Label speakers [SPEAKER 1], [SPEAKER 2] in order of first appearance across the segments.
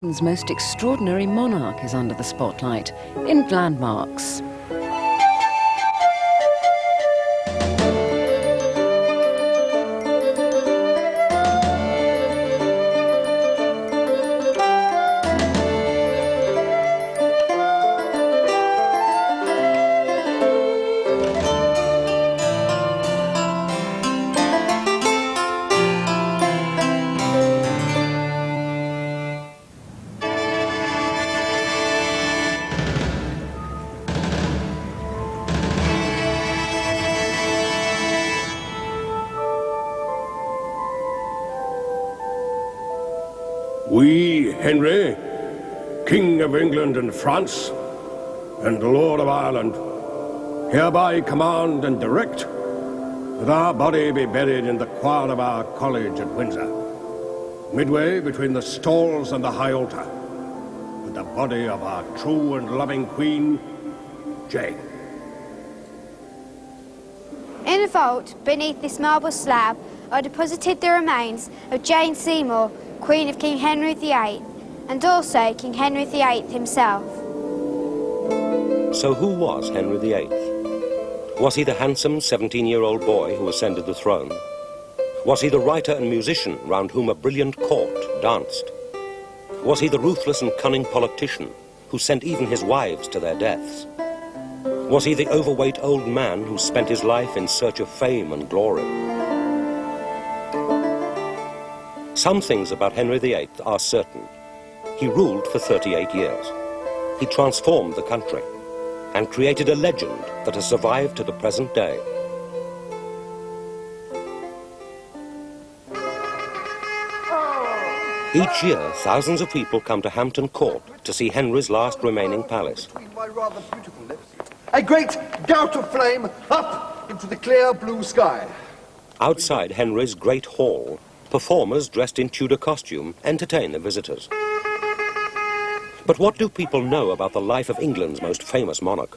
[SPEAKER 1] Britain's most extraordinary monarch is under the spotlight in Landmarks.
[SPEAKER 2] We, Henry, King of England and France, and Lord of Ireland, hereby command and direct that our body be buried in the choir of our college at Windsor, midway between the stalls and the high altar, with the body of our true and loving Queen, Jane.
[SPEAKER 3] In a vault beneath this marble slab are deposited the remains of Jane Seymour, Queen of King Henry VIII, and also King Henry VIII himself.
[SPEAKER 4] So who was Henry VIII? Was he the handsome 17-year-old boy who ascended the throne? Was he the writer and musician round whom a brilliant court danced? Was he the ruthless and cunning politician who sent even his wives to their deaths? Was he the overweight old man who spent his life in search of fame and glory? Some things about Henry VIII are certain. He ruled for 38 years. He transformed the country and created a legend that has survived to the present day. Each year, thousands of people come to Hampton Court to see Henry's last remaining palace.
[SPEAKER 5] A great gout of flame up into the clear blue sky.
[SPEAKER 4] Outside Henry's great hall, performers dressed in Tudor costume entertain the visitors. But what do people know about the life of England's most famous monarch?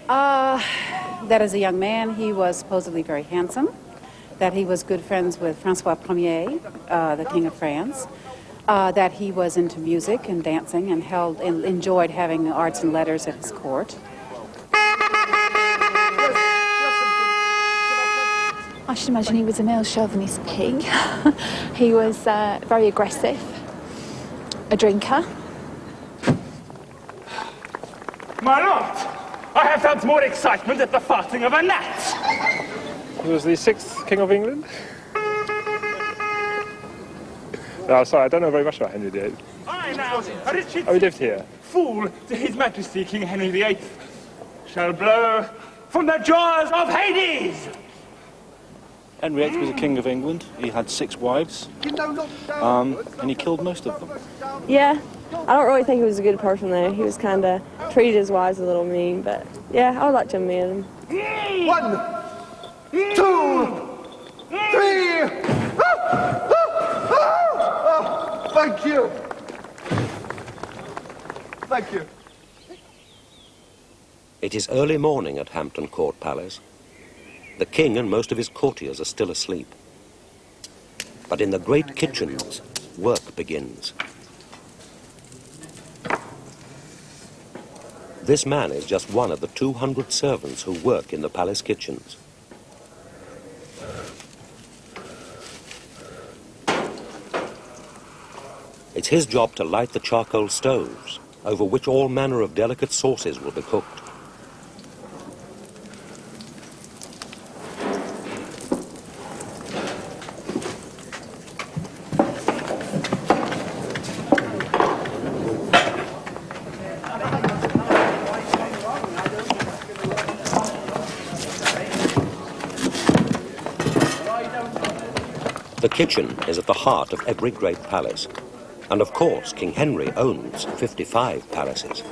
[SPEAKER 6] That as a young man, he was supposedly very handsome, that he was good friends with Francois Ier, the King of France, that he was into music and dancing and enjoyed having arts and letters at his court.
[SPEAKER 7] I should imagine he was a male chauvinist king. He was very aggressive, a drinker.
[SPEAKER 8] My lord, I have felt more excitement at the farting of a gnat.
[SPEAKER 9] He was the 6th King of England? No, sorry, I don't know very much about Henry VIII.
[SPEAKER 8] I now, Richard,
[SPEAKER 9] Oh, he lived here?
[SPEAKER 8] fool to His Majesty King Henry VIII, shall blow from the jaws of Hades.
[SPEAKER 10] Henry VIII was a king of England. He had 6 wives, and he killed most of them.
[SPEAKER 11] Yeah, I don't really think he was a good person though. He was kind of treated his wives a little mean, but yeah, I would like to meet him.
[SPEAKER 5] 1, 2, 3. Thank you. Thank you.
[SPEAKER 4] It is early morning at Hampton Court Palace. The king and most of his courtiers are still asleep. But in the great kitchens, work begins. This man is just one of the 200 servants who work in the palace kitchens. It's his job to light the charcoal stoves, over which all manner of delicate sauces will be cooked. The kitchen is at the heart of every great palace. And of course, King Henry owns 55 palaces.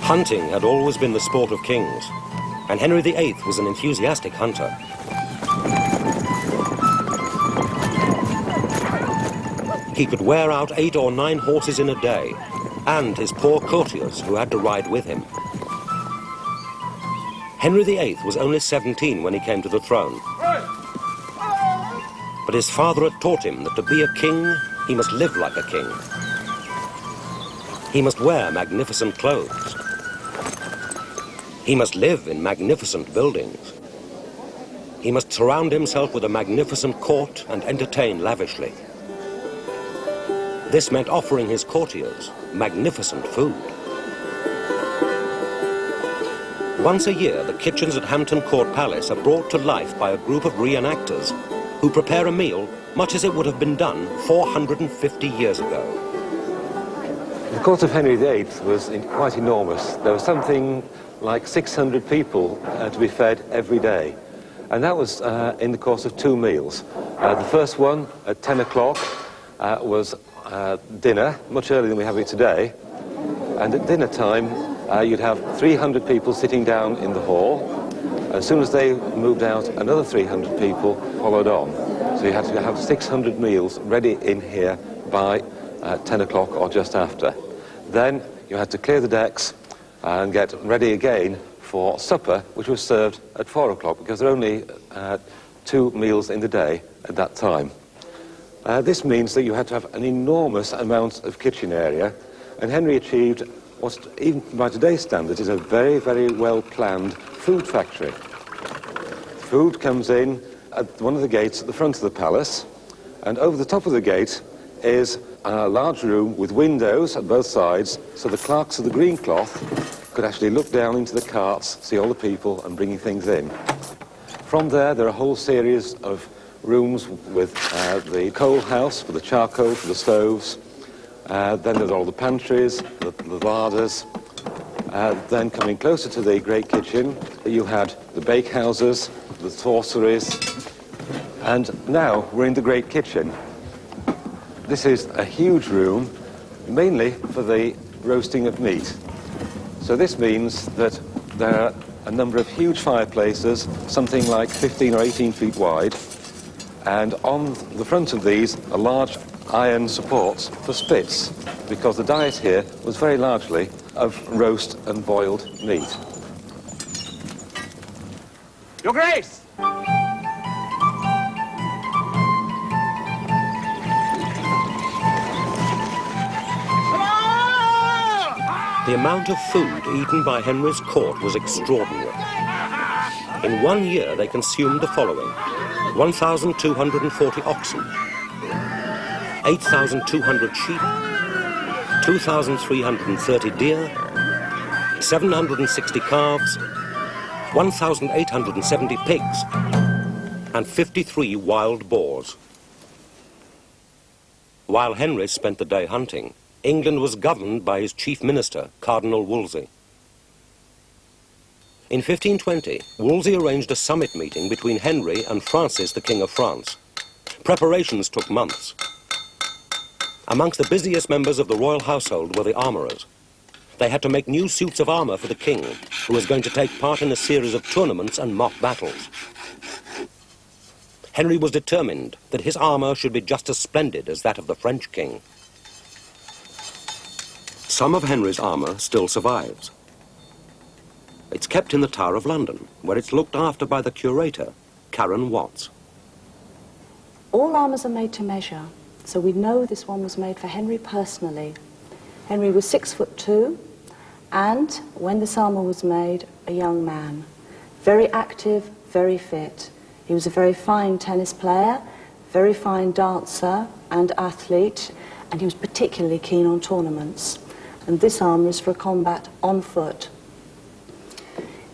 [SPEAKER 4] Hunting had always been the sport of kings, and Henry VIII was an enthusiastic hunter. He could wear out 8 or 9 horses in a day, and his poor courtiers who had to ride with him. Henry VIII was only 17 when he came to the throne. But his father had taught him that to be a king, he must live like a king. He must wear magnificent clothes. He must live in magnificent buildings. He must surround himself with a magnificent court and entertain lavishly. This meant offering his courtiers magnificent food. Once a year, the kitchens at Hampton Court Palace are brought to life by a group of reenactors who prepare a meal much as it would have been done 450 years ago.
[SPEAKER 12] The court of Henry VIII was quite enormous. There was something like 600 people to be fed every day. And that was in the course of 2 meals. The first one at 10 o'clock was dinner, much earlier than we have it today. And at dinner time, you'd have 300 people sitting down in the hall. As soon as they moved out, another 300 people followed on. So you had to have 600 meals ready in here by 10 o'clock or just after. Then you had to clear the decks and get ready again for supper, which was served at 4 o'clock, because there are only 2 meals in the day at that time. This means that you had to have an enormous amount of kitchen area, and Henry achieved what, even by today's standards, is a very, very well-planned food factory. Food comes in at one of the gates at the front of the palace, and over the top of the gate is a large room with windows at both sides, so the clerks of the green cloth could actually look down into the carts, see all the people and bringing things in. From there are a whole series of rooms with the coal house for the charcoal, for the stoves. Then there's all the pantries, the larders. Then coming closer to the great kitchen, you had the bakehouses, the sorceries, and now we're in the great kitchen. This is a huge room, mainly for the roasting of meat. So this means that there are a number of huge fireplaces, something like 15 or 18 feet wide, and on the front of these are large iron supports for spits, because the diet here was very largely of roast and boiled meat.
[SPEAKER 8] Your Grace!
[SPEAKER 4] The amount of food eaten by Henry's court was extraordinary. In 1 year, they consumed the following: 1,240 oxen, 8,200 sheep, 2,330 deer, 760 calves, 1,870 pigs, and 53 wild boars. While Henry spent the day hunting, England was governed by his chief minister, Cardinal Wolsey. In 1520, Wolsey arranged a summit meeting between Henry and Francis, the King of France. Preparations took months. Amongst the busiest members of the royal household were the armourers. They had to make new suits of armour for the king, who was going to take part in a series of tournaments and mock battles. Henry was determined that his armour should be just as splendid as that of the French king. Some of Henry's armour still survives. It's kept in the Tower of London, where it's looked after by the curator, Karen Watts.
[SPEAKER 13] All armours are made to measure, so we know this one was made for Henry personally. Henry was 6'2", and when this armour was made, a young man. Very active, very fit. He was a very fine tennis player, very fine dancer and athlete, and he was particularly keen on tournaments. And this armour is for combat on foot.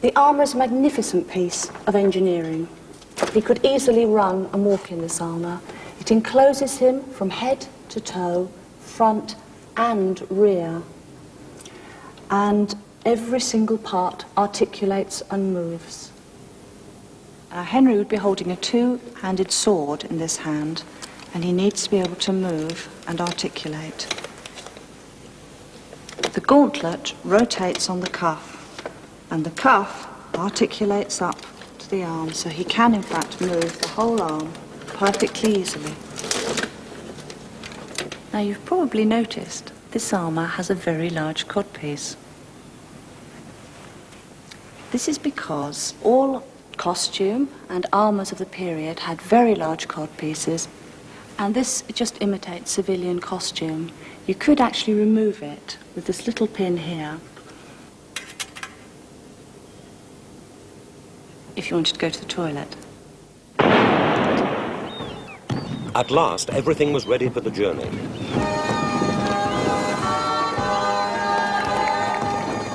[SPEAKER 13] The armour is a magnificent piece of engineering. He could easily run and walk in this armour. It encloses him from head to toe, front and rear. And every single part articulates and moves. Henry would be holding a two-handed sword in this hand, and he needs to be able to move and articulate. The gauntlet rotates on the cuff, and the cuff articulates up to the arm, so he can in fact move the whole arm perfectly easily. Now you've probably noticed this armour has a very large codpiece. This is because all costume and armours of the period had very large codpieces, and this just imitates civilian costume. You could actually remove it with this little pin here if you wanted to go to the toilet.
[SPEAKER 4] At last, everything was ready for the journey.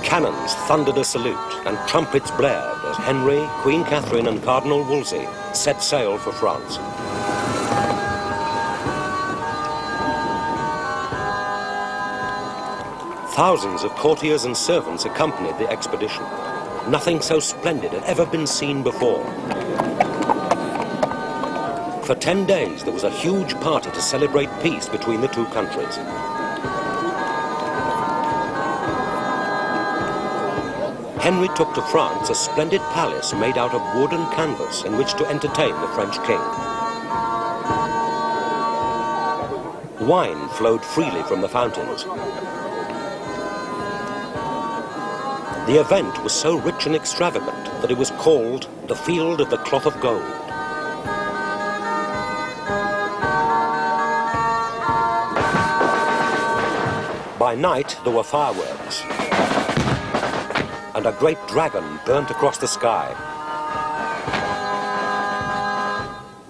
[SPEAKER 4] Cannons thundered a salute and trumpets blared as Henry, Queen Catherine and Cardinal Wolsey set sail for France. Thousands of courtiers and servants accompanied the expedition. Nothing so splendid had ever been seen before. For 10 days, there was a huge party to celebrate peace between the two countries. Henry took to France a splendid palace made out of wood and canvas in which to entertain the French king. Wine flowed freely from the fountains. The event was so rich and extravagant that it was called the Field of the Cloth of Gold. By night, there were fireworks, and a great dragon burnt across the sky.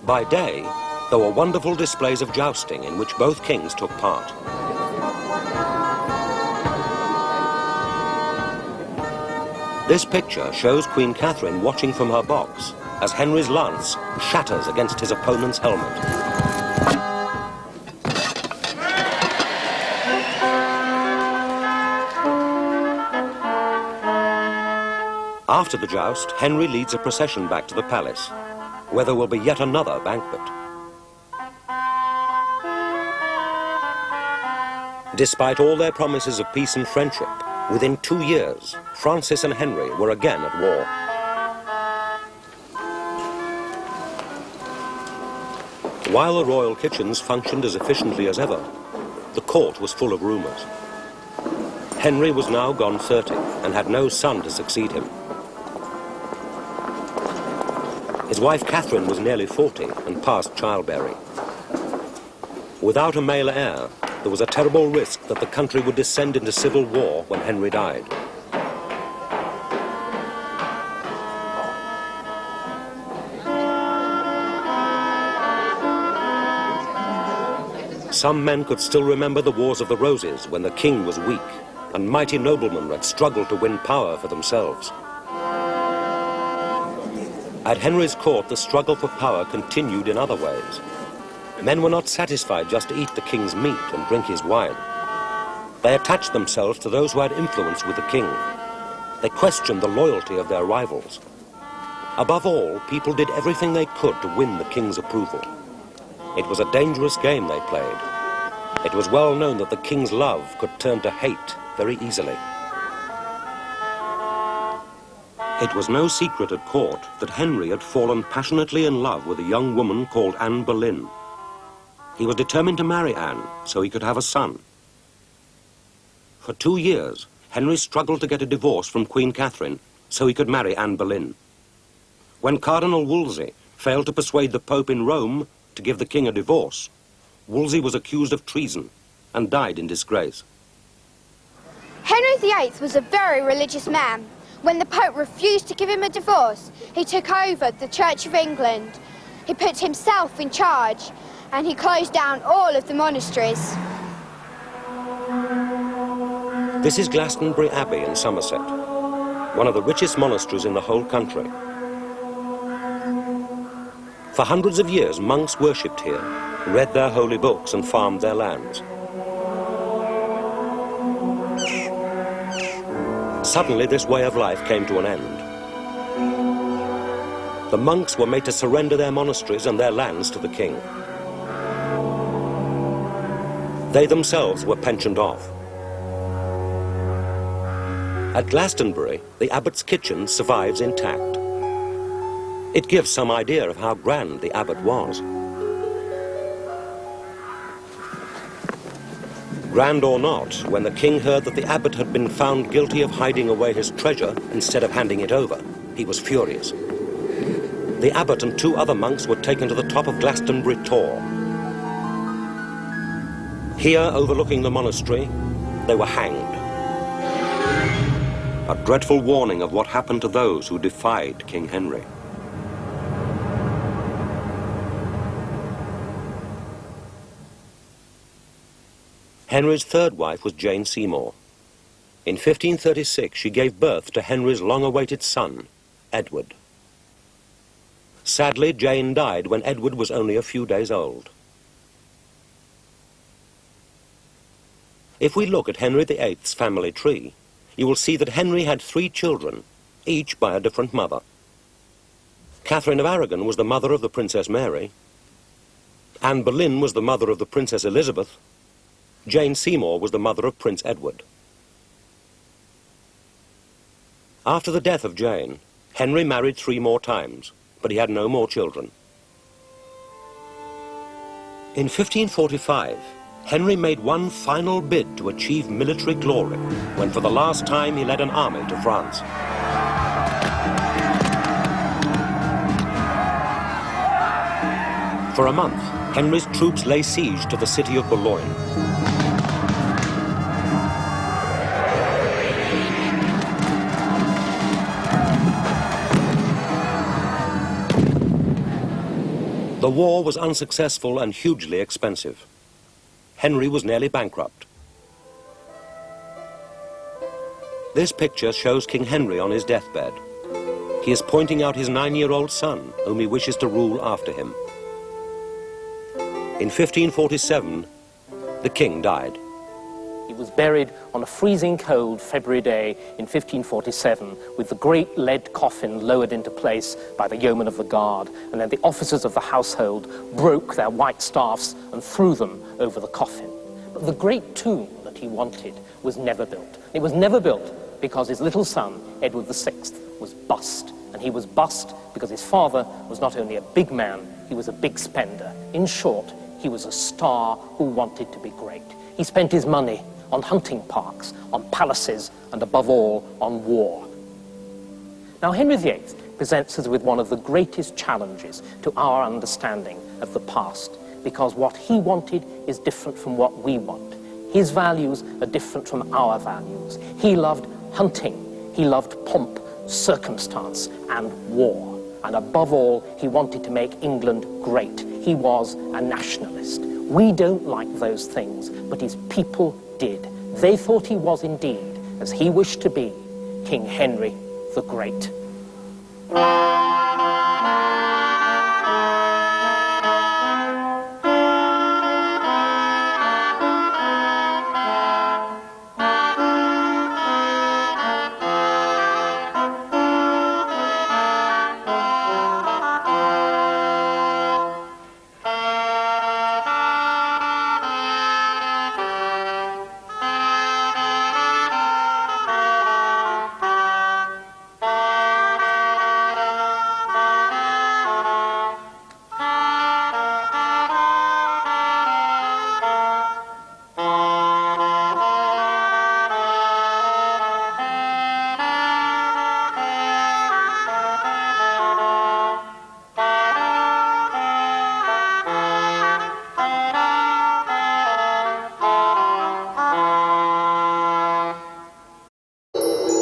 [SPEAKER 4] By day, there were wonderful displays of jousting in which both kings took part. This picture shows Queen Catherine watching from her box as Henry's lance shatters against his opponent's helmet. After the joust, Henry leads a procession back to the palace, where there will be yet another banquet. Despite all their promises of peace and friendship, within 2 years, Francis and Henry were again at war. While the royal kitchens functioned as efficiently as ever, the court was full of rumours. Henry was now gone 30 and had no son to succeed him. His wife Catherine was nearly 40 and past childbearing. Without a male heir, there was a terrible risk that the country would descend into civil war when Henry died. Some men could still remember the Wars of the Roses when the king was weak and mighty noblemen had struggled to win power for themselves. At Henry's court, the struggle for power continued in other ways. Men were not satisfied just to eat the king's meat and drink his wine. They attached themselves to those who had influence with the king. They questioned the loyalty of their rivals. Above all, people did everything they could to win the king's approval. It was a dangerous game they played. It was well known that the king's love could turn to hate very easily. It was no secret at court that Henry had fallen passionately in love with a young woman called Anne Boleyn. He was determined to marry Anne so he could have a son. For 2 years, Henry struggled to get a divorce from Queen Catherine so he could marry Anne Boleyn. When Cardinal Wolsey failed to persuade the Pope in Rome to give the king a divorce, Wolsey was accused of treason and died in disgrace.
[SPEAKER 3] Henry VIII was a very religious man. When the Pope refused to give him a divorce, he took over the Church of England. He put himself in charge, and he closed down all of the monasteries.
[SPEAKER 4] This is Glastonbury Abbey in Somerset, one of the richest monasteries in the whole country. For hundreds of years, monks worshipped here, read their holy books and farmed their lands. Suddenly, this way of life came to an end. The monks were made to surrender their monasteries and their lands to the king. They themselves were pensioned off. At Glastonbury, the abbot's kitchen survives intact. It gives some idea of how grand the abbot was. Grand or not, when the king heard that the abbot had been found guilty of hiding away his treasure instead of handing it over, he was furious. The abbot and 2 other monks were taken to the top of Glastonbury Tor. Here, overlooking the monastery, they were hanged. A dreadful warning of what happened to those who defied King Henry. Henry's 3rd wife was Jane Seymour. In 1536, she gave birth to Henry's long-awaited son, Edward. Sadly, Jane died when Edward was only a few days old. If we look at Henry VIII's family tree, you will see that Henry had 3 children, each by a different mother. Catherine of Aragon was the mother of the Princess Mary. Anne Boleyn was the mother of the Princess Elizabeth. Jane Seymour was the mother of Prince Edward. After the death of Jane, Henry married 3 more times, but he had no more children. In 1545, Henry made one final bid to achieve military glory, when for the last time he led an army to France. For a month, Henry's troops lay siege to the city of Boulogne. The war was unsuccessful and hugely expensive. Henry was nearly bankrupt. This picture shows King Henry on his deathbed. He is pointing out his 9-year-old son, whom he wishes to rule after him. In 1547, the king died.
[SPEAKER 14] He was buried on a freezing cold February day in 1547 with the great lead coffin lowered into place by the yeomen of the guard, and then the officers of the household broke their white staffs and threw them over the coffin. But the great tomb that he wanted was never built. It was never built because his little son, Edward VI, was bust. And he was bust because his father was not only a big man, he was a big spender. In short, he was a star who wanted to be great. He spent his money on hunting parks, on palaces, and above all, on war. Now, Henry VIII presents us with one of the greatest challenges to our understanding of the past, because what he wanted is different from what we want. His values are different from our values. He loved hunting, he loved pomp, circumstance, and war. And above all, he wanted to make England great. He was a nationalist. We don't like those things, but his people did. They thought he was indeed, as he wished to be, King Henry the Great.